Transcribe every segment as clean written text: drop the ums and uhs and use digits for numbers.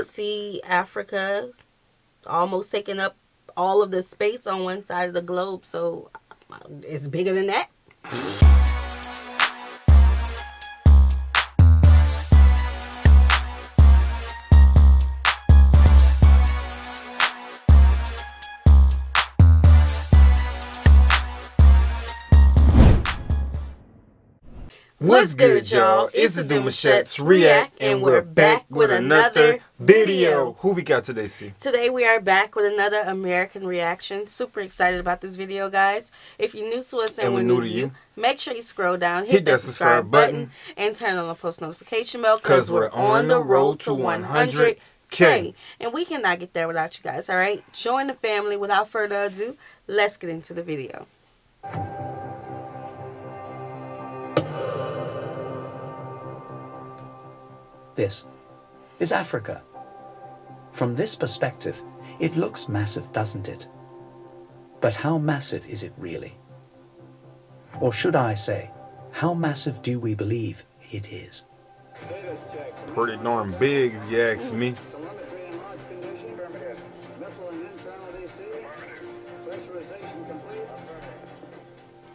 would see Africa almost taking up all of the space on one side of the globe, so it's bigger than that. What's good, y'all? It's the Demouchet REACT, and we're back with another video. Who we got today, C? Today we are back with another American reaction. Super excited about this video, guys. If you're new to us and we're new to you, make sure you scroll down, hit that subscribe button, and turn on the post notification bell, because we're on the road to 100K. And we cannot get there without you guys, alright? Join the family. Without further ado, let's get into the video. This is Africa. From this perspective, it looks massive, doesn't it? But how massive is it really? Or should I say, how massive do we believe it is? Pretty darn big, if you ask me.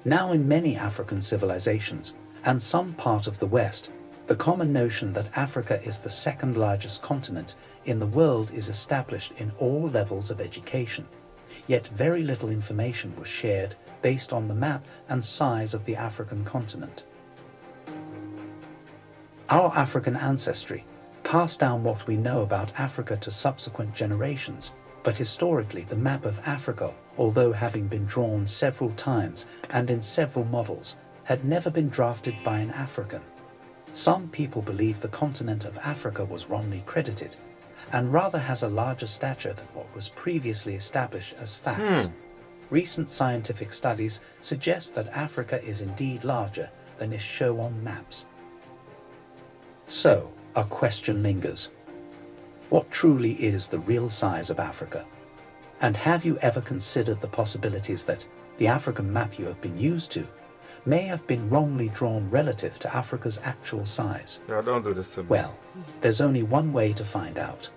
Now, in many African civilizations, and some part of the West, the common notion that Africa is the second largest continent in the world is established in all levels of education. Yet very little information was shared based on the map and size of the African continent. Our African ancestry passed down what we know about Africa to subsequent generations, but historically the map of Africa, although having been drawn several times and in several models, had never been drafted by an African. Some people believe the continent of Africa was wrongly credited, and rather has a larger stature than what was previously established as facts. Recent scientific studies suggest that Africa is indeed larger than is shown on maps. So, a question lingers. What truly is the real size of Africa? And have you ever considered the possibilities that the African map you have been used to may have been wrongly drawn relative to Africa's actual size? Yeah, don't do this to me. Well, there's only one way to find out.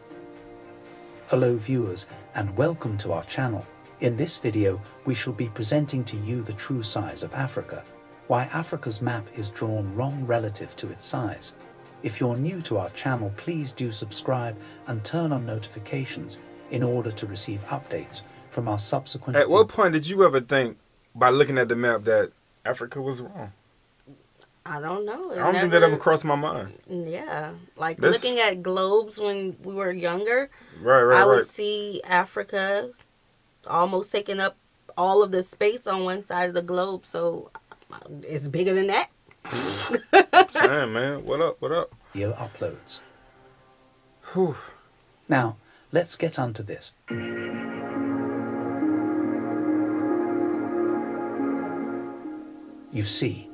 Hello viewers, and welcome to our channel. In this video, we shall be presenting to you the true size of Africa, why Africa's map is drawn wrong relative to its size. If you're new to our channel, please do subscribe and turn on notifications in order to receive updates from our subsequent At what point did you ever think, by looking at the map, that Africa was wrong? I don't know. I don't think that ever crossed my mind. Yeah. Like looking at globes when we were younger, Right. I would see Africa almost taking up all of the space on one side of the globe, so it's bigger than that. Damn, man. What up? What up? Video uploads. Whew. Now, let's get onto this. You see,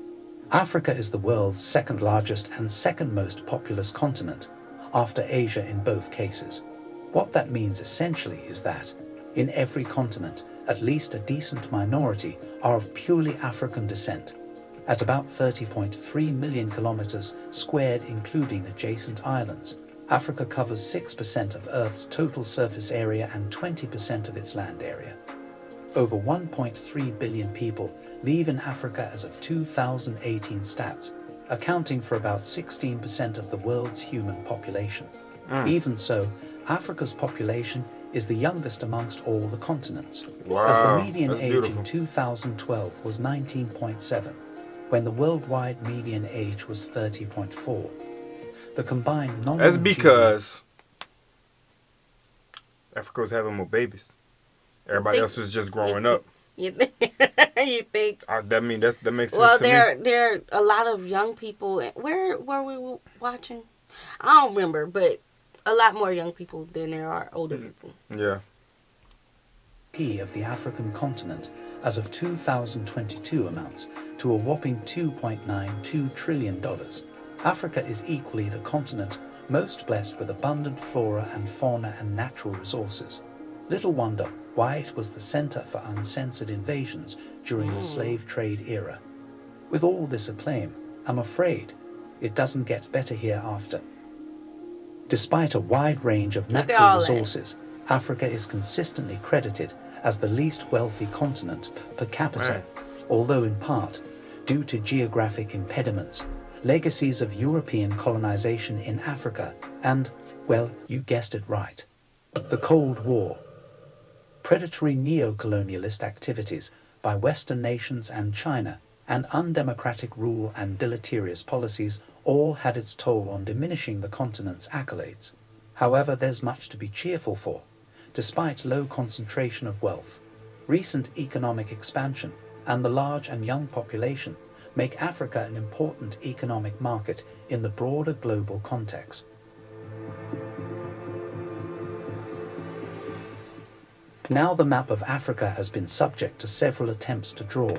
Africa is the world's second largest and second most populous continent, after Asia in both cases. What that means essentially is that, in every continent, at least a decent minority are of purely African descent. At about 30.3 million kilometers squared, including adjacent islands, Africa covers 6% of Earth's total surface area and 20% of its land area. Over 1.3 billion people live in Africa as of 2018 stats, accounting for about 16% of the world's human population. Even so, Africa's population is the youngest amongst all the continents, as the median age in 2012 was 19.7, when the worldwide median age was 30.4. The combined nominal That's because Africa was having more babies. Everybody else is just growing up. You think? That makes sense to me. Well, there are a lot of young people. Where were we watching? I don't remember, but a lot more young people than there are older people. Yeah. Of the African continent as of 2022 amounts to a whopping $2.92 trillion. Africa is equally the continent most blessed with abundant flora and fauna and natural resources. Little wonder why it was the center for uncensored invasions during the slave trade era. With all this acclaim, I'm afraid it doesn't get better hereafter. Despite a wide range of natural resources, Africa is consistently credited as the least wealthy continent per capita, although in part, due to geographic impediments, legacies of European colonization in Africa and, well, you guessed it right, the Cold War. Predatory neo-colonialist activities by Western nations and China, and undemocratic rule and deleterious policies all had its toll on diminishing the continent's accolades. However, there's much to be cheerful for. Despite low concentration of wealth, recent economic expansion and the large and young population make Africa an important economic market in the broader global context. Now the map of Africa has been subject to several attempts to draw.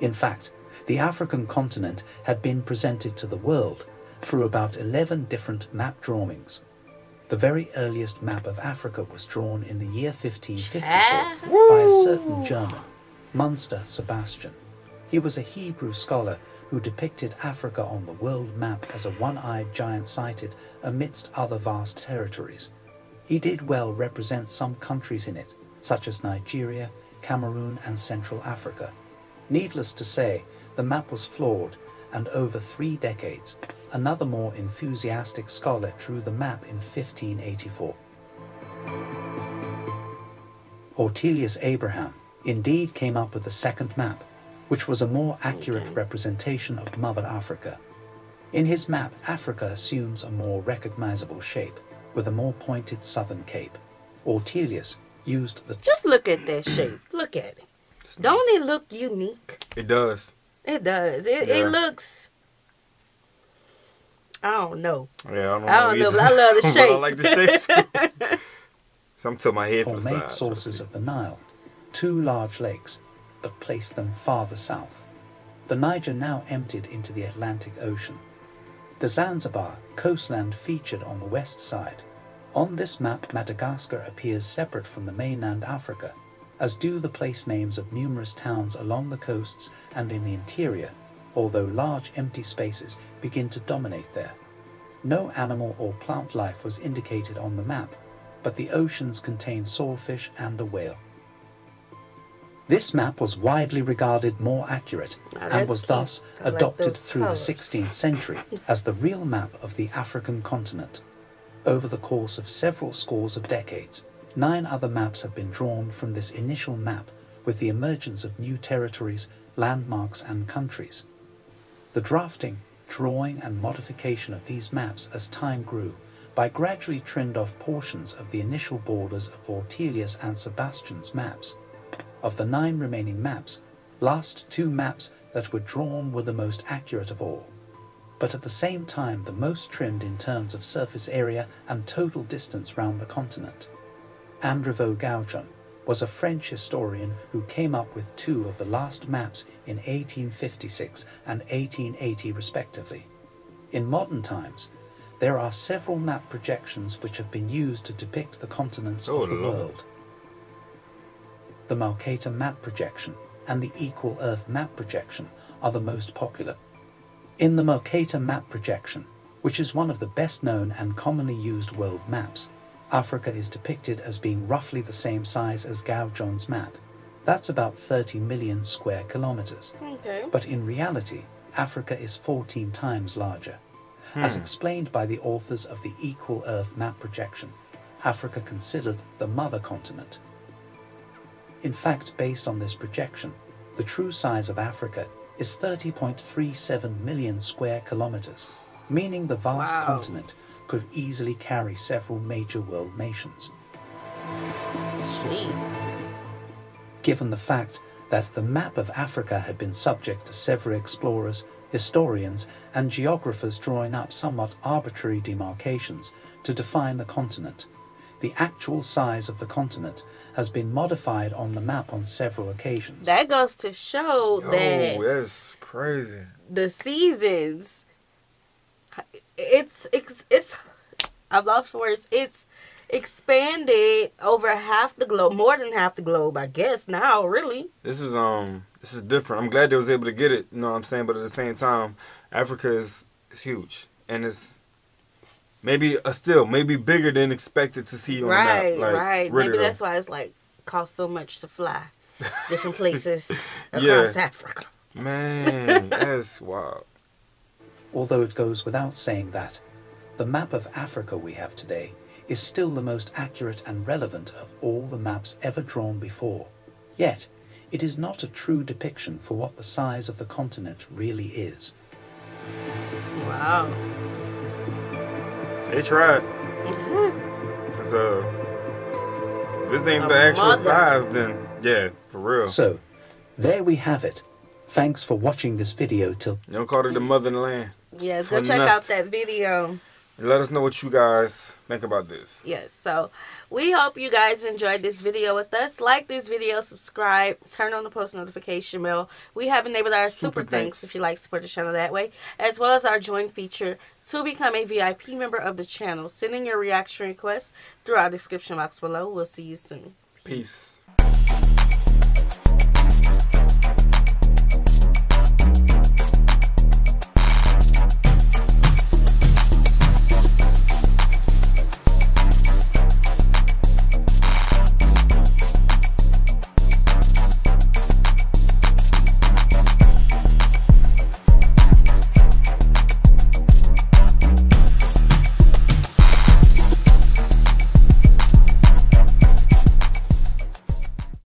In fact, the African continent had been presented to the world through about 11 different map drawings. The very earliest map of Africa was drawn in the year 1554 by a certain German, Münster Sebastian. He was a Hebrew scholar who depicted Africa on the world map as a one-eyed giant sighted amidst other vast territories. He did well represent some countries in it, such as Nigeria, Cameroon and Central Africa. Needless to say, the map was flawed, and over 3 decades, another more enthusiastic scholar drew the map in 1584. Ortelius Abraham indeed came up with the second map, which was a more accurate representation of Mother Africa. In his map, Africa assumes a more recognizable shape, with a more pointed southern cape. Ortelius used the... Just look at that shape. Look at it. Don't it look unique? It does. It does. It looks... I don't know. Yeah, I don't know, but I love the shape. I like the shape too. Some tilt my head to the main side. Sources of the Nile, 2 large lakes, but placed them farther south. The Niger now emptied into the Atlantic Ocean. The Zanzibar coastland featured on the west side. On this map, Madagascar appears separate from the mainland Africa, as do the place names of numerous towns along the coasts and in the interior, although large empty spaces begin to dominate there. No animal or plant life was indicated on the map, but the oceans contain swordfish and a whale. This map was widely regarded more accurate and was thus adopted through the 16th century as the real map of the African continent. Over the course of several scores of decades, 9 other maps have been drawn from this initial map with the emergence of new territories, landmarks and countries. The drafting, drawing and modification of these maps as time grew by gradually trimmed off portions of the initial borders of Ortelius and Sebastian's maps. Of the 9 remaining maps, last 2 maps that were drawn were the most accurate of all, but at the same time the most trimmed in terms of surface area and total distance round the continent. Andrevaux Gaujon was a French historian who came up with 2 of the last maps in 1856 and 1880 respectively. In modern times, there are several map projections which have been used to depict the continents of the world. The Mercator map projection and the Equal Earth map projection are the most popular. In the Mercator map projection, which is one of the best known and commonly used world maps, Africa is depicted as being roughly the same size as Gaujon's map. That's about 30 million square kilometers. Okay. But in reality, Africa is 14 times larger. As explained by the authors of the Equal Earth map projection, Africa considered the mother continent. In fact, based on this projection, the true size of Africa is 30.37 million square kilometers, meaning the vast continent could easily carry several major world nations. Jeez. Given the fact that the map of Africa had been subject to several explorers, historians, and geographers drawing up somewhat arbitrary demarcations to define the continent, the actual size of the continent has been modified on the map on several occasions. That goes to show that that's crazy. The seasons, it's I've lost for words. It's expanded over half the globe, more than half the globe, I guess now, really. This is different. I'm glad they was able to get it, you know what I'm saying? But at the same time, Africa is huge, and it's maybe maybe bigger than expected to see on the map. Like, right. Maybe that's why it's like costs so much to fly different places across Africa. Man, that's wild. Although it goes without saying that the map of Africa we have today is still the most accurate and relevant of all the maps ever drawn before. Yet, it is not a true depiction for what the size of the continent really is. Wow. They tried. Cause if this ain't the actual size, then yeah, for real. So, there we have it. Thanks for watching this video till... You don't call it the motherland. Yes, go check out that video. Let us know what you guys think about this. Yes, so we hope you guys enjoyed this video with us. Like this video, subscribe, turn on the post notification bell. We have enabled our super thanks if you like to support the channel that way, as well as our join feature to become a VIP member of the channel. Send in your reaction requests through our description box below. We'll see you soon. Peace.